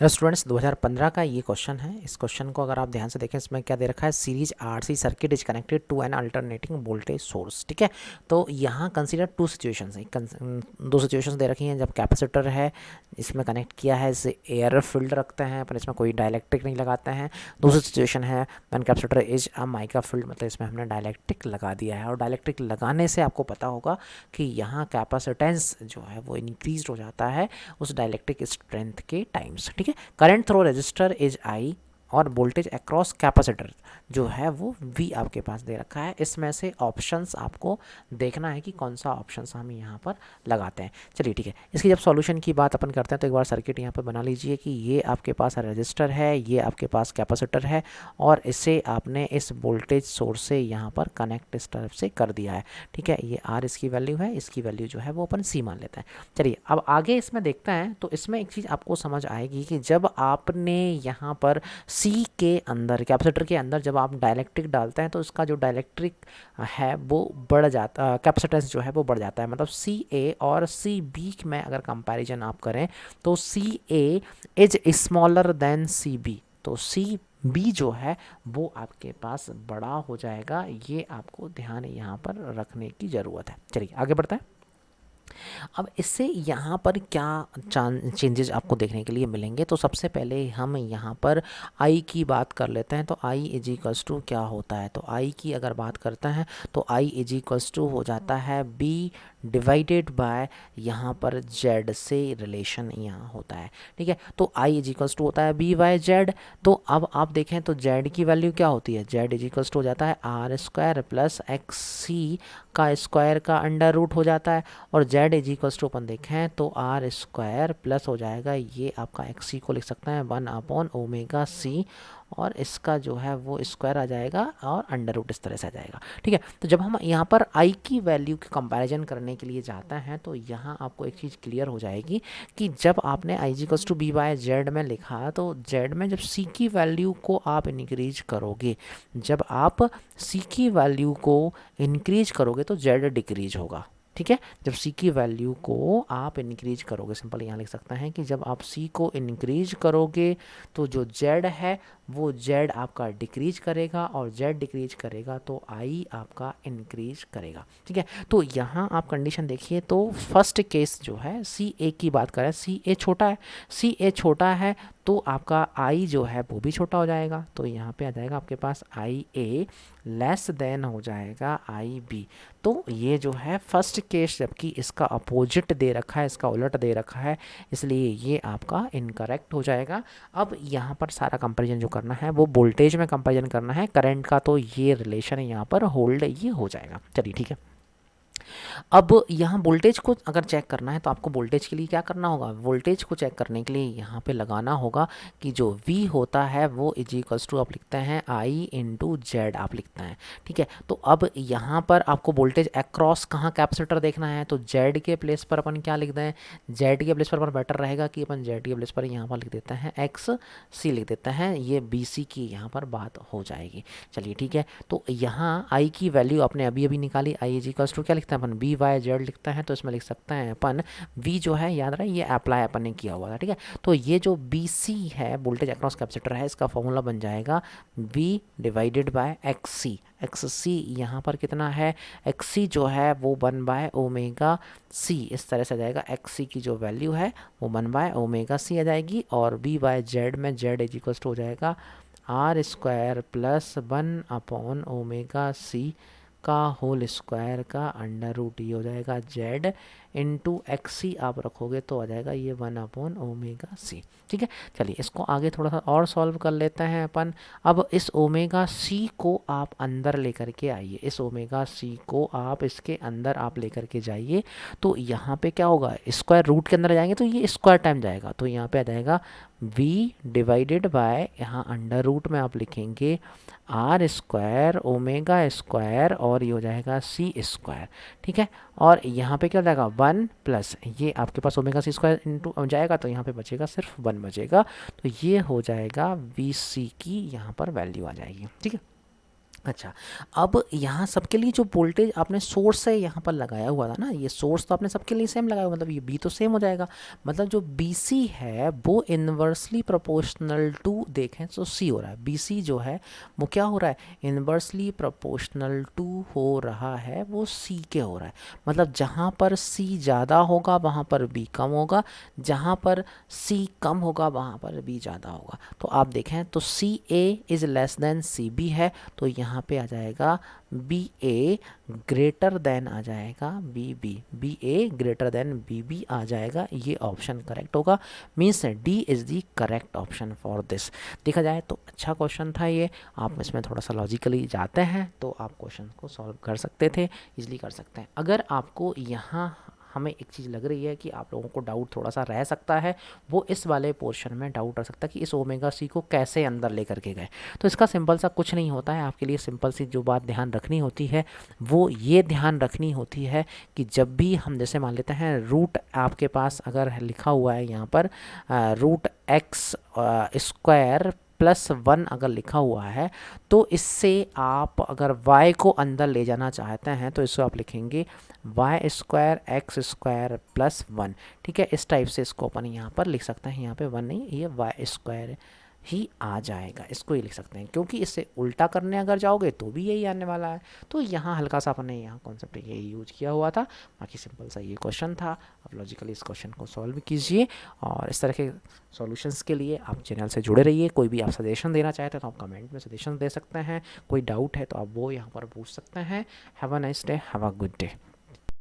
Students 2015 का ये question है। इस क्वेश्चन को अगर आप ध्यान से देखें, इसमें क्या दे रखा है, series RC circuit is connected to an alternating voltage source. ठीक है, तो यहाँ कंसीडर टू सिचुएशंस हैं, दो सिचुएशंस दे रखी हैं। जब कैपेसिटर है, इसमें कनेक्ट किया है, इसे एयर फील्ड रखते हैं पर इसमें कोई डायलैक्ट्रिक नहीं लगाते हैं। दूसरी सिचुएशन है when capacitor is a mica field, मतलब इसमें हमने डायलैक्ट्रिक लगा दिया है। और डायलैक्ट्रिक लगाने से आपको पता होगा कि यहाँ कैपेसिटेंस जो है वो इंक्रीज हो जाता है उस डायलैक्ट्रिक स्ट्रेंथ के टाइम्स। ठीक है, current throw register is I और वोल्टेज अक्रॉस कैपेसिटर जो है वो वी आपके पास दे रखा है। इसमें से ऑप्शंस आपको देखना है कि कौन सा ऑप्शंस हम यहाँ पर लगाते हैं। चलिए ठीक है, इसकी जब सॉल्यूशन की बात अपन करते हैं तो एक बार सर्किट यहाँ पर बना लीजिए कि ये आपके पास रजिस्टर है, ये आपके पास कैपेसिटर है और इसे आपने इस वोल्टेज सोर्स से यहाँ पर कनेक्ट इस तरफ से कर दिया है। ठीक है, ये आर इसकी वैल्यू है, इसकी वैल्यू जो है वो अपन सी मान लेते हैं। चलिए अब आगे इसमें देखते हैं, तो इसमें एक चीज़ आपको समझ आएगी कि जब आपने यहाँ पर सी के अंदर, कैपेसिटर के अंदर जब आप डायलैक्ट्रिक डालते हैं तो इसका जो डायलैक्ट्रिक है वो बढ़ जाता, कैपेसिटेंस जो है वो बढ़ जाता है। मतलब सी ए और सी बी में अगर कंपैरिजन आप करें तो C A is smaller than C B, तो सी बी जो है वो आपके पास बड़ा हो जाएगा। ये आपको ध्यान यहाँ पर रखने की ज़रूरत है। चलिए आगे बढ़ते हैं। अब इससे यहाँ पर क्या चेंजेस आपको देखने के लिए मिलेंगे, तो सबसे पहले हम यहाँ पर आई की बात कर लेते हैं। तो आई इज इक्वल्स टू क्या होता है, तो आई की अगर बात करते हैं तो आई इज इक्वल्स टू हो जाता है बी डिवाइडेड बाय यहाँ पर जेड से रिलेशन यहाँ होता है। ठीक है, तो आई इज इक्वल्स टू होता है बी बाय जेड। तो अब आप देखें तो जेड की वैल्यू क्या होती है, जेड इज इक्वल्स टू हो जाता है आर स्क्वायर प्लस एक्स सी का स्क्वायर का अंडर रूट हो जाता है। और जेड इज इक्वल्स टू अपन देखें तो आर स्क्वायर प्लस हो जाएगा, ये आपका एक्स सी को लिख सकते हैं 1/ओमेगा सी और इसका जो है वो स्क्वायर आ जाएगा और अंडर रूट इस तरह से आ जाएगा। ठीक है, तो जब हम यहाँ पर आई की वैल्यू की कंपैरिजन करने के लिए जाते हैं तो यहाँ आपको एक चीज़ क्लियर हो जाएगी कि जब आपने आई जी टू बी बाय जेड में लिखा तो जेड में जब सी की वैल्यू को आप इंक्रीज करोगे, जब आप सी की वैल्यू को इंक्रीज करोगे तो जेड डिक्रीज होगा। ठीक है, जब सी की वैल्यू को आप इंक्रीज करोगे, सिंपल यहाँ लिख सकते हैं कि जब आप सी को इंक्रीज करोगे तो जो जेड है वो जेड आपका डिक्रीज करेगा और जेड डिक्रीज करेगा तो आई आपका इंक्रीज करेगा। ठीक है, तो यहाँ आप कंडीशन देखिए तो फर्स्ट केस जो है सी ए की बात करें, सी ए छोटा है, सी ए छोटा है तो आपका आई जो है वो भी छोटा हो जाएगा। तो यहाँ पे आ जाएगा आपके पास आई ए लेस देन हो जाएगा आई बी। तो ये जो है फर्स्ट केस, जबकि इसका अपोजिट दे रखा है, इसका उलट दे रखा है, इसलिए ये आपका इनकरेक्ट हो जाएगा। अब यहाँ पर सारा कंपैरिजन जो करना है वो वोल्टेज में कंपैरिजन करना है करंट का, तो ये रिलेशन यहाँ पर होल्ड ये हो जाएगा। चलिए ठीक है, अब यहाँ वोल्टेज को अगर चेक करना है तो आपको वोल्टेज के लिए क्या करना होगा, वोल्टेज को चेक करने के लिए यहाँ पे लगाना होगा कि जो V होता है वो इज इक्वल्स टू आप लिखते हैं I इंटू जेड आप लिखते हैं। ठीक है, तो अब यहाँ पर आपको वोल्टेज अक्रॉस कहाँ कैपेसिटर देखना है, तो जेड के प्लेस पर अपन क्या लिख दें, जेड के प्लेस पर अपन बेटर रहेगा कि अपन जेड के प्लेस पर यहाँ पर लिख देते हैं एक्स सी लिख देते हैं, ये बी सी की यहाँ पर बात हो जाएगी। चलिए ठीक है, तो यहाँ आई की वैल्यू आपने अभी अभी निकाली, आई इज इक्वल्स टू क्या लिखते हैं अपन बी वाई जेड लिखते हैं, तो इसमें लिख सकते हैं अपन वी जो है याद रहे ये अप्लाई अपन ने किया हुआ था। ठीक है, तो ये जो बी सी है वोल्टेज अक्रॉस कैपेसिटर है, इसका फॉर्मूला बन जाएगा V divided by X C. X C यहाँ पर कितना है, एक्स सी जो है वो 1/ओमेगा सी इस तरह से आ जाएगा। एक्स सी की जो वैल्यू है वो 1/ओमेगा सी आ जाएगी और वी बाय जेड में जेड इज इक्वल्स टू हो जाएगा आर स्क्वायर प्लस 1/ओमेगा सी का होल स्क्वायर का अंडर रूट, ये हो जाएगा जेड इंटू एक्स सी आप रखोगे तो आ जाएगा ये 1/ओमेगा सी। ठीक है, चलिए इसको आगे थोड़ा सा और सॉल्व कर लेते हैं अपन। अब इस ओमेगा सी को आप अंदर लेकर के आइए, इस ओमेगा सी को आप इसके अंदर आप लेकर के जाइए, तो यहाँ पे क्या होगा, स्क्वायर रूट के अंदर जाएंगे तो ये स्क्वायर टाइम जाएगा, तो यहाँ पे आ जाएगा v डिवाइडेड बाय, यहाँ अंडर रूट में आप लिखेंगे आर स्क्वायर ओमेगा स्क्वायर और ये हो जाएगा सी स्क्वायर। ठीक है, और यहाँ पे क्या हो जाएगा 1 प्लस ये आपके पास ओमेगा सी स्क्वायर इंटू जाएगा तो यहाँ पे बचेगा सिर्फ 1 बचेगा, तो ये हो जाएगा वी सी की यहाँ पर वैल्यू आ जाएगी। ठीक है, अच्छा, अब यहाँ सबके लिए जो वोल्टेज आपने सोर्स से यहाँ पर लगाया हुआ था ना, ये सोर्स तो आपने सबके लिए सेम लगाया हुआ, मतलब ये बी तो सेम हो जाएगा। मतलब जो बी सी है वो इन्वर्सली प्रोपोर्शनल टू, देखें तो सी हो रहा है, बी सी जो है वो क्या हो रहा है, इन्वर्सली प्रोपोर्शनल टू हो रहा है, वो सी के हो रहा है। मतलब जहाँ पर सी ज़्यादा होगा वहाँ पर बी कम होगा, जहाँ पर सी कम होगा वहाँ पर बी ज़्यादा होगा। तो आप देखें तो C A is less than C B है, तो यहाँ पे आ जाएगा बी ए ग्रेटर देन, आ जाएगा B B, B A greater than B B आ जाएगा। ये ऑप्शन करेक्ट होगा, means D is the correct option for this. देखा जाए तो अच्छा क्वेश्चन था ये, आप इसमें थोड़ा सा लॉजिकली जाते हैं तो आप क्वेश्चन को सॉल्व कर सकते थे, इजली कर सकते हैं। अगर आपको यहाँ हमें एक चीज़ लग रही है कि आप लोगों को डाउट थोड़ा सा रह सकता है, वो इस वाले पोर्शन में डाउट रह सकता है कि इस ओमेगा सी को कैसे अंदर लेकर के गए। तो इसका सिंपल सा कुछ नहीं होता है, आपके लिए सिंपल सी जो बात ध्यान रखनी होती है वो ये ध्यान रखनी होती है कि जब भी हम जैसे मान लेते हैं रूट आपके पास अगर लिखा हुआ है यहाँ पर root x square plus one अगर लिखा हुआ है, तो इससे आप अगर y को अंदर ले जाना चाहते हैं तो इसको आप लिखेंगे y square x square plus one. ठीक है, इस टाइप से इसको अपन यहाँ पर लिख सकते हैं, यहाँ पे वन नहीं, ये वाई स्क्वायर ही आ जाएगा, इसको ही लिख सकते हैं, क्योंकि इससे उल्टा करने अगर जाओगे तो भी यही आने वाला है। तो यहाँ हल्का सा अपने यहाँ कॉन्सेप्ट यही यूज किया हुआ था, बाकी सिंपल सा ये क्वेश्चन था। अब लॉजिकली इस क्वेश्चन को सॉल्व कीजिए, और इस तरह के सॉल्यूशंस के लिए आप चैनल से जुड़े रहिए। कोई भी आप सजेशन देना चाहते हैं तो आप कमेंट में सजेशन दे सकते हैं, कोई डाउट है तो आप वो यहाँ पर पूछ सकते हैं। Have a nice day, have a good day.